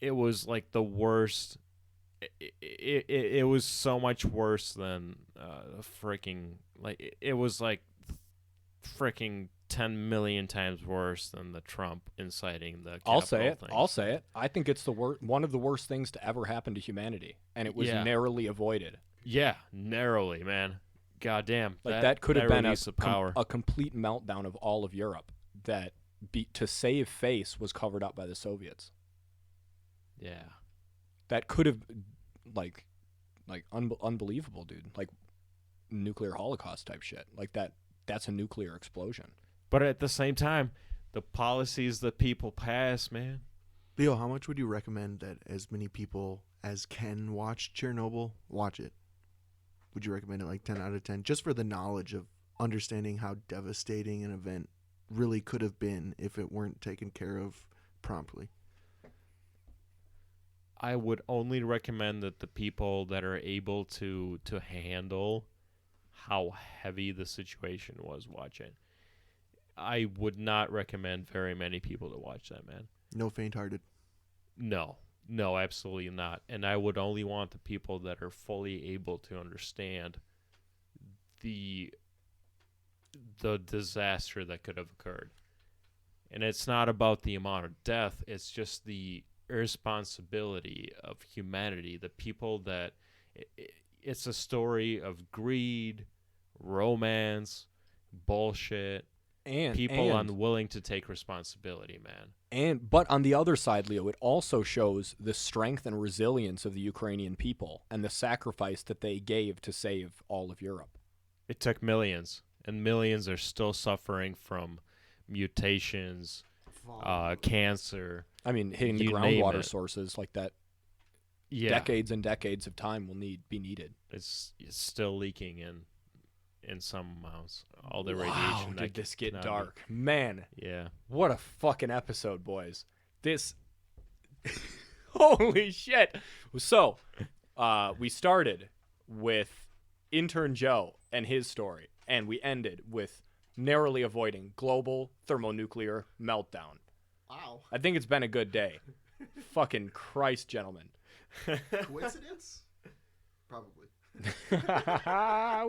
It was like the worst it was so much worse than freaking like it was like freaking 10 million times worse than the Trump inciting the I'll say Capitol it. thing. I'll say it. I think it's the one of the worst things to ever happen to humanity, and it was Yeah. narrowly avoided. Yeah, narrowly, man. Goddamn. Like that could have been release of power. a complete meltdown of all of Europe. That to save face was covered up by the Soviets. Yeah. That could have like unbelievable, dude. Like nuclear holocaust type shit. Like that's a nuclear explosion. But at the same time, the policies that people pass, man. Leo, how much would you recommend that as many people as can watch Chernobyl watch it? Would you recommend it like 10 out of 10? Just for the knowledge of understanding how devastating an event really could have been if it weren't taken care of promptly. I would only recommend that the people that are able to handle how heavy the situation was watching. I would not recommend very many people to watch that, man. No faint-hearted. No, absolutely not. And I would only want the people that are fully able to understand the disaster that could have occurred. And it's not about the amount of death, it's just the irresponsibility of humanity, the people that it's a story of greed, romance, bullshit, And people unwilling to take responsibility, man. But on the other side, Leo, it also shows the strength and resilience of the Ukrainian people and the sacrifice that they gave to save all of Europe. It took millions, and millions are still suffering from mutations, cancer. I mean, hitting the You name groundwater it. sources like that. Yeah, Decades and decades of time will be needed. it's still leaking in some amounts. All the Wow, radiation. did this get cannot be- dark? Man, Yeah. what a fucking episode, boys. This holy shit. So, we started with Intern Joe and his story, and we ended with narrowly avoiding global thermonuclear meltdown. Wow. I think it's been a good day. Fucking Christ, gentlemen. Coincidence? Probably.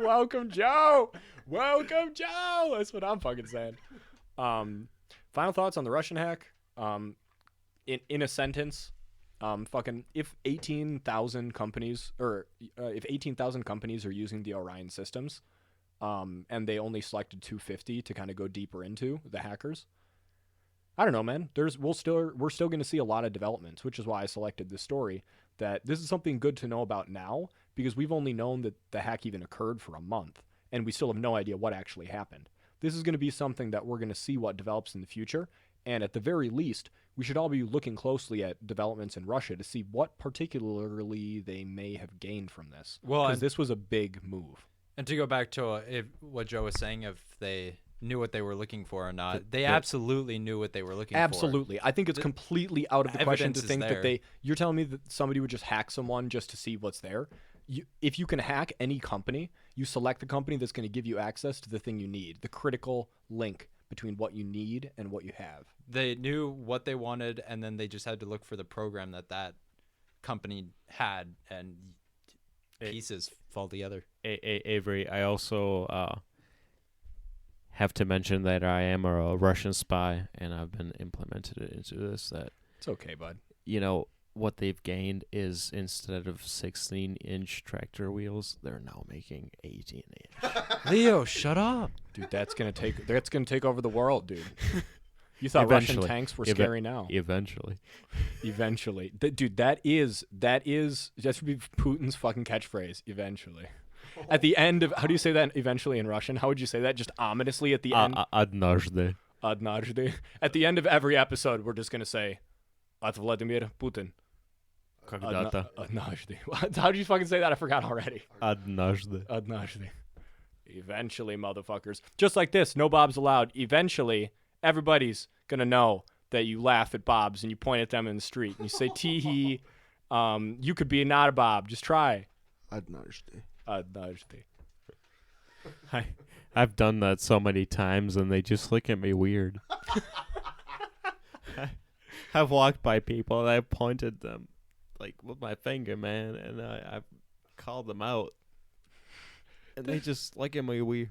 Welcome, Joe. Welcome, Joe. That's what I'm fucking saying. Final thoughts on the Russian hack. In a sentence, fucking if 18,000 companies are using the Orion systems, and they only selected 250 to kind of go deeper into the hackers. I don't know, man. We're still going to see a lot of developments, which is why I selected this story. That this is something good to know about now, because we've only known that the hack even occurred for a month, and we still have no idea what actually happened. This is going to be something that we're going to see what develops in the future, and at the very least, we should all be looking closely at developments in Russia to see what particularly they may have gained from this. Well, because this was a big move. And to go back to what Joe was saying, if they knew what they were looking for or not, they the- absolutely knew what they were looking for. Absolutely. I think it's completely out of the question to evidence is think that there. you're telling me that somebody would just hack someone just to see what's there. If you can hack any company, you select the company that's going to give you access to the thing you need, the critical link between what you need and what you have. They knew what they wanted, and then they just had to look for the program that company had, and pieces fall together. Avery, I also have to mention that I am a Russian spy, and I've been implemented into this. That It's okay, bud. What they've gained is instead of 16-inch tractor wheels, they're now making 18-inch. Leo, shut up. Dude, that's going to take over the world, dude. You thought Russian Eventually. tanks were scary now. Eventually. Eventually. Dude, that should be Putin's fucking catchphrase, eventually. At the end of, how do you say that eventually in Russian? How would you say that just ominously at the end? Однажды. Однажды. At the end of every episode, we're just going to say, At Vladimir Putin. Когда-то. Однажды. How did you fucking say that? I forgot already. Однажды. Однажды. Eventually, motherfuckers. Just like this, no Bobs allowed. Eventually, everybody's going to know that you laugh at Bobs and you point at them in the street. And you say, tee-hee. You could be not a Bob. Just try. Однажды. Однажды. I've done that so many times, and they just look at me weird. I've walked by people, and I've pointed them like with my finger, man, and I called them out, and they just look at me weird.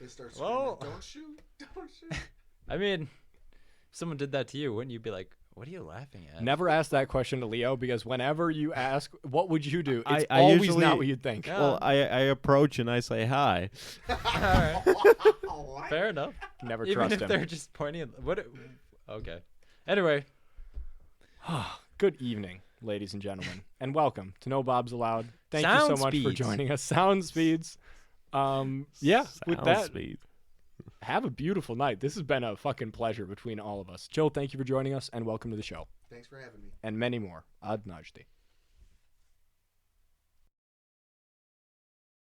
They start Well- screaming, "Don't shoot! Don't shoot!" I mean, if someone did that to you, wouldn't you be like, "What are you laughing at?" Never ask that question to Leo because whenever you ask, what would you do? It's I always usually- not what you'd think. Yeah. Well, I approach and I say hi. All right. Fair enough. Never Even trust if him. they're just pointing at okay. Anyway, Good evening, ladies and gentlemen, and welcome to No Bob's Allowed. Thank you Sound so much for speeds. joining us. Sound speeds. Yeah, with Sound that, speed. have a beautiful night. This has been a fucking pleasure between all of us. Joe, thank you for joining us, and welcome to the show. Thanks for having me. And many more. Однажды.